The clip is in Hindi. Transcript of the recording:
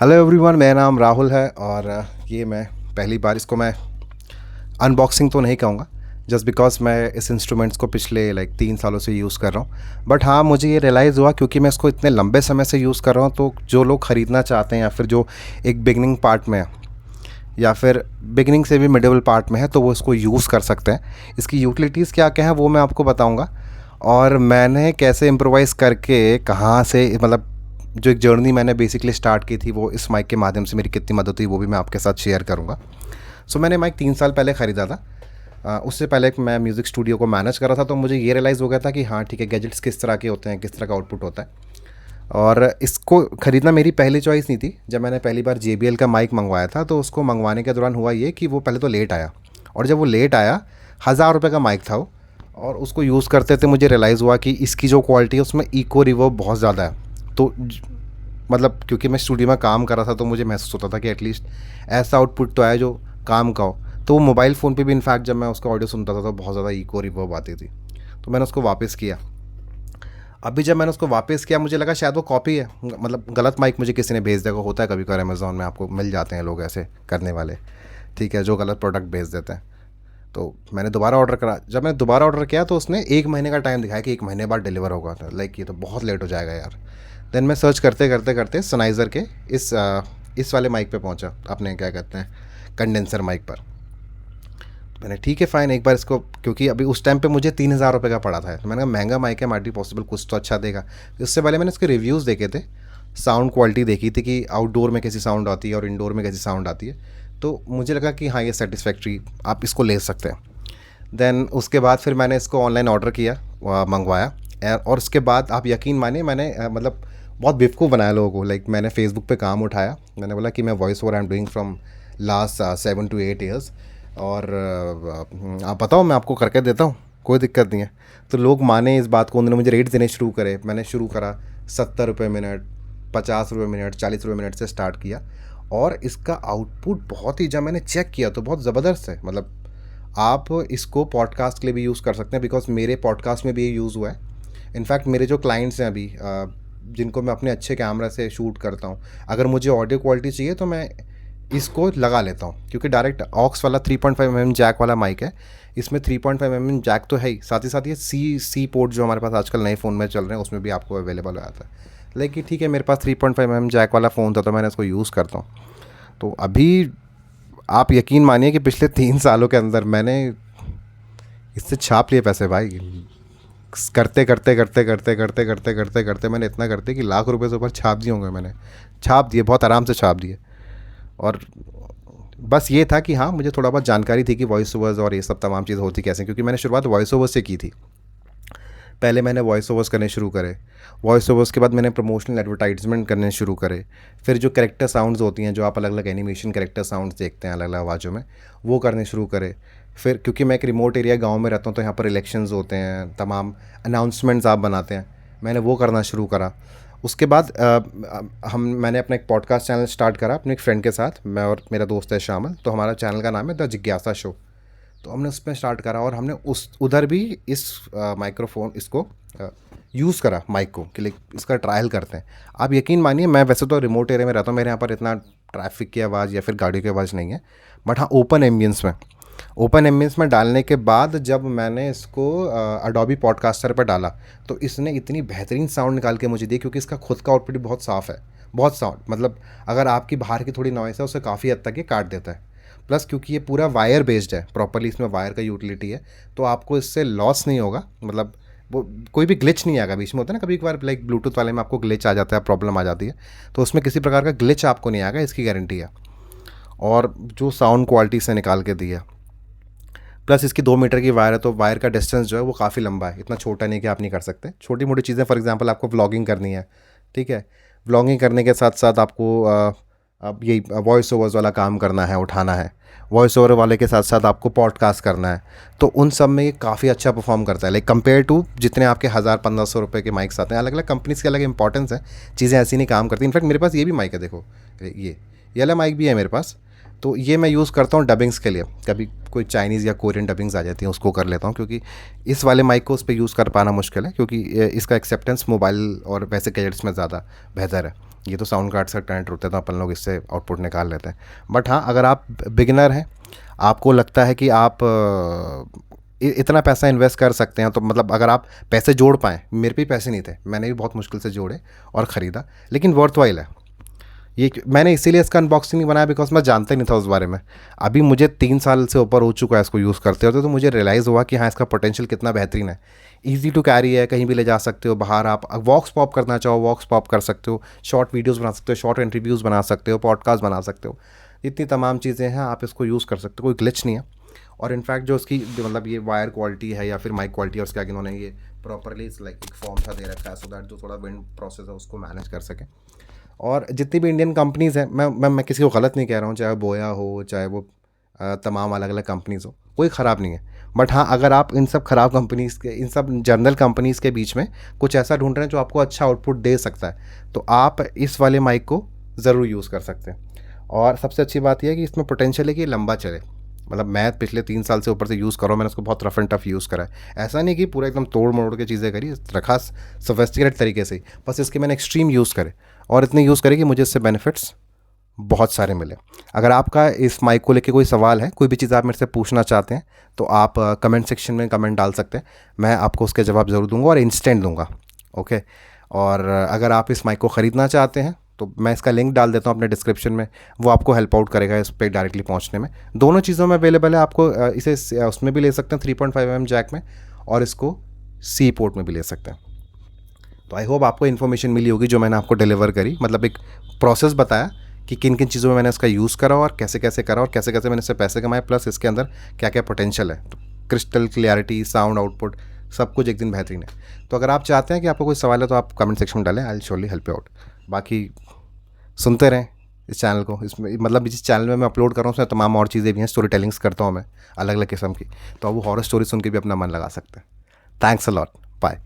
हेलो एवरीवन, मेरा नाम राहुल है और ये मैं पहली बार इसको मैं अनबॉक्सिंग तो नहीं कहूँगा, जस्ट बिकॉज मैं इस इंस्ट्रूमेंट्स को पिछले 3 सालों से यूज़ कर रहा हूँ। बट हाँ, मुझे ये रियलाइज़ हुआ क्योंकि मैं इसको इतने लंबे समय से यूज़ कर रहा हूँ, तो जो लोग ख़रीदना चाहते हैं या फिर जो एक बिगनिंग पार्ट में है या फिर बिगनिंग से भी मिडिल पार्ट में है, तो वो इसको यूज़ कर सकते हैं। इसकी यूटिलिटीज़ क्या क्या है वो मैं आपको बताऊँगा, और मैंने कैसे इम्प्रोवाइज़ करके कहाँ से, मतलब जो एक जर्नी मैंने बेसिकली स्टार्ट की थी वो इस माइक के माध्यम से मेरी कितनी मदद हुई वो भी मैं आपके साथ शेयर करूँगा। मैंने माइक 3 साल पहले ख़रीदा था। उससे पहले मैं म्यूज़िक स्टूडियो को मैनेज कर रहा था, तो मुझे ये रियलाइज़ हो गया था कि हाँ ठीक है, गैजेट्स किस तरह के होते हैं, किस तरह का आउटपुट होता है। और इसको ख़रीदना मेरी पहली चॉइस नहीं थी। जब मैंने पहली बार JBL का माइक मंगवाया था, तो उसको मंगवाने के दौरान हुआ ये कि वो पहले तो लेट आया, और जब वो लेट आया 1000 रुपये का माइक था वो, और उसको यूज़ करते थे मुझे रियलाइज़ हुआ कि इसकी जो क्वालिटी है उसमें इको रिवर्ब बहुत ज़्यादा है। तो मतलब क्योंकि मैं स्टूडियो में काम कर रहा था, तो मुझे महसूस होता था कि एटलीस्ट ऐसा आउटपुट तो आए जो काम का हो। तो वो मोबाइल फ़ोन पे भी इनफैक्ट जब मैं उसका ऑडियो सुनता था तो बहुत ज़्यादा इको रिवर्ब आती थी। तो मैंने उसको वापस किया। अभी जब मैंने उसको वापस किया, मुझे लगा शायद वो कॉपी है, मतलब गलत माइक मुझे किसी ने भेज दिया। होता है कभी कभार अमेज़ॉन में आपको मिल जाते हैं लोग ऐसे करने वाले, ठीक है, जो गलत प्रोडक्ट भेज देते हैं। तो मैंने दोबारा ऑर्डर करा। जब मैंने दोबारा ऑर्डर किया तो उसने 1 महीने का टाइम दिखाया कि 1 महीने बाद डिलीवर होगा। ये तो बहुत लेट हो जाएगा यार। देन मैं सर्च करते करते करते सनाइज़र के इस वाले माइक पे पहुंचा, अपने क्या कहते हैं कंडेंसर माइक पर। तो मैंने ठीक है फ़ाइन, एक बार इसको, क्योंकि अभी उस टाइम पे मुझे 3000 रुपये का पड़ा था, तो मैंने कहा महंगा माइक है, माइट बी पॉसिबल कुछ तो अच्छा देगा। इससे पहले मैंने इसके रिव्यूज़ देखे थे, साउंड क्वालिटी देखी थी कि आउटडोर में कैसी साउंड आती है और इंडोर में कैसी साउंड आती है। तो मुझे लगा कि हाँ ये सेटिस्फैक्ट्री, आप इसको ले सकते हैं। देन उसके बाद फिर मैंने इसको ऑनलाइन ऑर्डर किया, मंगवाया। और उसके बाद आप यकीन मानिए, मैंने मतलब बहुत बेवकूफ़ बनाया लोगों को। मैंने फेसबुक पे काम उठाया, मैंने बोला कि मैं voice over I am doing from last 7 to 8 years, और आप बताओ मैं आपको करके देता हूँ, कोई दिक्कत नहीं है। तो लोग माने इस बात को, उन्होंने मुझे रेट देने शुरू करे। मैंने शुरू करा 70 रुपये मिनट, 50 रुपये मिनट, 40 रुपये मिनट से स्टार्ट किया। और इसका आउटपुट बहुत ही, जब मैंने चेक किया तो बहुत ज़बरदस्त है। मतलब आप इसको पॉडकास्ट के लिए भी यूज़ कर सकते हैं, बिकॉज मेरे पॉडकास्ट में भी ये यूज़ हुआ है। इनफैक्ट मेरे जो क्लाइंट्स हैं अभी, जिनको मैं अपने अच्छे कैमरा से शूट करता हूँ, अगर मुझे ऑडियो क्वालिटी चाहिए तो मैं इसको लगा लेता हूँ, क्योंकि डायरेक्ट ऑक्स वाला 3.5 mm जैक वाला माइक है। इसमें 3.5 mm जैक तो है ही, साथ ही साथ ये सी पोर्ट जो हमारे पास आजकल नए फ़ोन में चल रहे हैं उसमें भी आपको अवेलेबल हो जाता है। लेकिन ठीक है, मेरे पास 3.5 mm जैक वाला फ़ोन था तो मैंने इसको यूज़ करता हूँ। तो अभी आप यकीन मानिए कि पिछले 3 सालों के अंदर मैंने इससे छाप लिए पैसे भाई। करते करते करते करते करते करते करते करते मैंने इतना करते कि लाख रुपए से ऊपर छाप दिए होंगे मैंने। छाप दिए, बहुत आराम से छाप दिए। और बस ये था कि हाँ, मुझे थोड़ा बहुत जानकारी थी कि वॉइस ओवर्स और ये सब तमाम चीज़ होती कैसे, क्योंकि मैंने शुरुआत वॉइस ओवर्स से की थी। पहले मैंने वॉइस ओवर्स करने शुरू करे। वॉइस ओवर्स के बाद मैंने प्रमोशनल एडवर्टाइजमेंट करने शुरू करे। फिर जो कैरेक्टर साउंड्स होती हैं, जो आप अलग अलग एनिमेशन कैरेक्टर साउंड्स देखते हैं अलग अलग आवाज़ों में, वो करने शुरू करे। फिर क्योंकि मैं एक रिमोट एरिया गांव में रहता हूँ, तो यहाँ पर इलेक्शंस होते हैं, तमाम अनाउंसमेंट्स आप बनाते हैं, मैंने वो करना शुरू करा। उसके बाद मैंने अपना एक पॉडकास्ट चैनल स्टार्ट करा अपने एक फ्रेंड के साथ, मैं और मेरा दोस्त है शामिल। तो हमारा चैनल का नाम है द जिज्ञासा शो। तो हमने उसमें स्टार्ट करा और हमने उस उधर भी इस माइक्रोफोन इसको यूज़ करा माइक को, कि इसका ट्रायल करते हैं। आप यकीन मानिए, मैं वैसे तो रिमोट एरिया में रहता हूँ, मेरे यहाँ पर इतना ट्रैफिक की आवाज़ या फिर गाड़ियों की आवाज़ नहीं है। बट हाँ, ओपन एम्बियंस में डालने के बाद जब मैंने इसको अडोबी पॉडकास्टर पर डाला, तो इसने इतनी बेहतरीन साउंड निकाल के मुझे दी, क्योंकि इसका खुद का आउटपुट भी बहुत साफ़ है। बहुत साउंड, मतलब अगर आपकी बाहर की थोड़ी नॉइस है उसे काफ़ी हद तक ये काट देता है। प्लस क्योंकि ये पूरा वायर बेस्ड है, प्रॉपर्ली इसमें वायर का यूटिलिटी है, तो आपको इससे लॉस नहीं होगा। मतलब वो कोई भी ग्लिच नहीं आएगा। बीच में होता है ना कभी कभार, ब्लूटूथ वाले में आपको ग्लिच आ जाता है, प्रॉब्लम आ जाती है, तो उसमें किसी प्रकार का ग्लिच आपको नहीं आएगा, इसकी गारंटी है। और जो साउंड क्वालिटी से निकाल के दी है, प्लस इसकी 2 मीटर की वायर है, तो वायर का डिस्टेंस जो है वो काफ़ी लंबा है, इतना छोटा नहीं कि आप नहीं कर सकते। छोटी मोटी चीज़ें, फॉर एग्जांपल आपको व्लॉगिंग करनी है, ठीक है, व्लॉगिंग करने के साथ साथ आपको अब यही वॉइस ओवर्स वाला काम करना है, उठाना है, वॉइस ओवर वाले के साथ साथ आपको पॉडकास्ट करना है, तो उन सब में ये काफ़ी अच्छा परफॉर्म करता है। कंपेयर टू जितने आपके 1000-1500 रुपये के माइक्स आते हैं। अलग अलग कंपनीज़ की अलग इंपॉर्टेंस है, चीज़ें ऐसी नहीं काम करती। इनफैक्ट मेरे पास ये भी माइक है, देखो ये वाला माइक भी है मेरे पास। तो ये मैं यूज़ करता हूँ डबिंग्स के लिए, कभी कोई चाइनीज़ या कोरियन डबिंग्स आ जाती हैं उसको कर लेता हूँ, क्योंकि इस वाले माइक को उस पर यूज़ कर पाना मुश्किल है, क्योंकि इसका एक्सेप्टेंस मोबाइल और वैसे गैजेट्स में ज़्यादा बेहतर है। ये तो साउंड कार्ड से कनेक्ट होते हैं तो अपन लोग इससे आउटपुट निकाल लेते हैं। बट हाँ, अगर आप बिगिनर हैं, आपको लगता है कि आप इतना पैसा इन्वेस्ट कर सकते हैं, तो मतलब अगर आप पैसे जोड़ पाएँ, मेरे पे पैसे नहीं थे, मैंने भी बहुत मुश्किल से जोड़े और ख़रीदा, लेकिन वर्थ वाइल है ये। मैंने इसीलिए इसका अनबॉक्सिंग नहीं बनाया बिकॉज मैं जानता ही नहीं था उस बारे में। अभी मुझे 3 साल से ऊपर हो चुका है इसको यूज़ करते होते, तो मुझे रियलाइज़ हुआ कि हाँ, इसका पोटेंशियल कितना बेहतरीन है। ईजी टू कैरी है, कहीं भी ले जा सकते हो, बाहर आप वॉक्स पॉप करना चाहो वॉक्स पॉप कर सकते हो, शॉर्ट वीडियोज़ बना सकते हो, शॉर्ट इंटरव्यूज़ बना सकते हो, पॉडकास्ट बना सकते हो, इतनी तमाम चीज़ें हैं, आप इसको यूज़ कर सकते हो, कोई ग्लिच नहीं है। और इनफैक्ट जो उसकी मतलब ये वायर क्वालिटी है या फिर माइक क्वालिटी है, उसके आगे इन्होंने ये प्रॉपरली लाइक एक फॉर्म सा दे रखा है, सो दैट जो थोड़ा विंड प्रोसेस है उसको मैनेज कर सके। और जितनी भी इंडियन कंपनीज़ हैं, मैं किसी को गलत नहीं कह रहा हूँ, चाहे बोया हो, चाहे वो तमाम अलग अलग कंपनीज़ हो, कोई ख़राब नहीं है। बट हाँ, अगर आप इन सब ख़राब कंपनीज़ के, इन सब जर्नल कंपनीज़ के बीच में कुछ ऐसा ढूंढ रहे हैं जो आपको अच्छा आउटपुट दे सकता है, तो आप इस वाले माइक को ज़रूर यूज़ कर सकते हैं। और सबसे अच्छी बात यह है कि इसमें पोटेंशियल है कि लंबा चले। मतलब मैं पिछले 3 साल से ऊपर से यूज़ कर रहा हूँ, मैंने उसको बहुत रफ एंड टफ यूज़ करा है। ऐसा नहीं कि पूरा एकदम तोड़ मरोड़ के चीज़ें करी, रखा सोफिस्टिकेटेड तरीके से ही, बस इसके मैंने एक्सट्रीम यूज़ करे और इतने यूज़ करे कि मुझे इससे बेनिफिट्स बहुत सारे मिले। अगर आपका इस माइक को लेके कोई सवाल है, कोई भी चीज़ आप मेरे से पूछना चाहते हैं, तो आप कमेंट सेक्शन में कमेंट डाल सकते हैं, मैं आपको उसके जवाब ज़रूर दूंगा और इंस्टेंट दूंगा। ओके। और अगर आप इस माइक को ख़रीदना चाहते हैं तो मैं इसका लिंक डाल देता हूँ अपने डिस्क्रिप्शन में, वो आपको हेल्प आउट करेगा इस पर डायरेक्टली पहुँचने में। दोनों चीज़ों में अवेलेबल है, आपको इसे उसमें भी ले सकते हैं 3.5 mm जैक में, और इसको सी पोर्ट में भी ले सकते हैं। तो आई होप आपको इन्फॉर्मेशन मिली होगी जो मैंने आपको डिलीवर करी, मतलब एक प्रोसेस बताया कि किन किन चीज़ों में मैंने इसका यूज़ करा और कैसे कैसे करा और कैसे कैसे मैंने इससे पैसे कमाए, प्लस इसके अंदर क्या क्या पोटेंशियल है। तो क्रिस्टल क्लियरिटी, साउंड आउटपुट, सब कुछ एक दिन बेहतरीन है। तो अगर आप चाहते हैं कि आपको कोई सवाल है तो आप कमेंट सेक्शन में डालें, I will surely help you out. बाकी सुनते रहें इस चैनल को, इसमें मतलब जिस चैनल में मैं अपलोड कर रहा हूँ उसमें तमाम और चीज़ें भी हैं, स्टोरी टेलिंग्स करता हूँ मैं अलग अलग किस्म की, तो आप वो हॉरर स्टोरी सुन के भी अपना मन लगा सकते हैं। Thanks a lot, bye.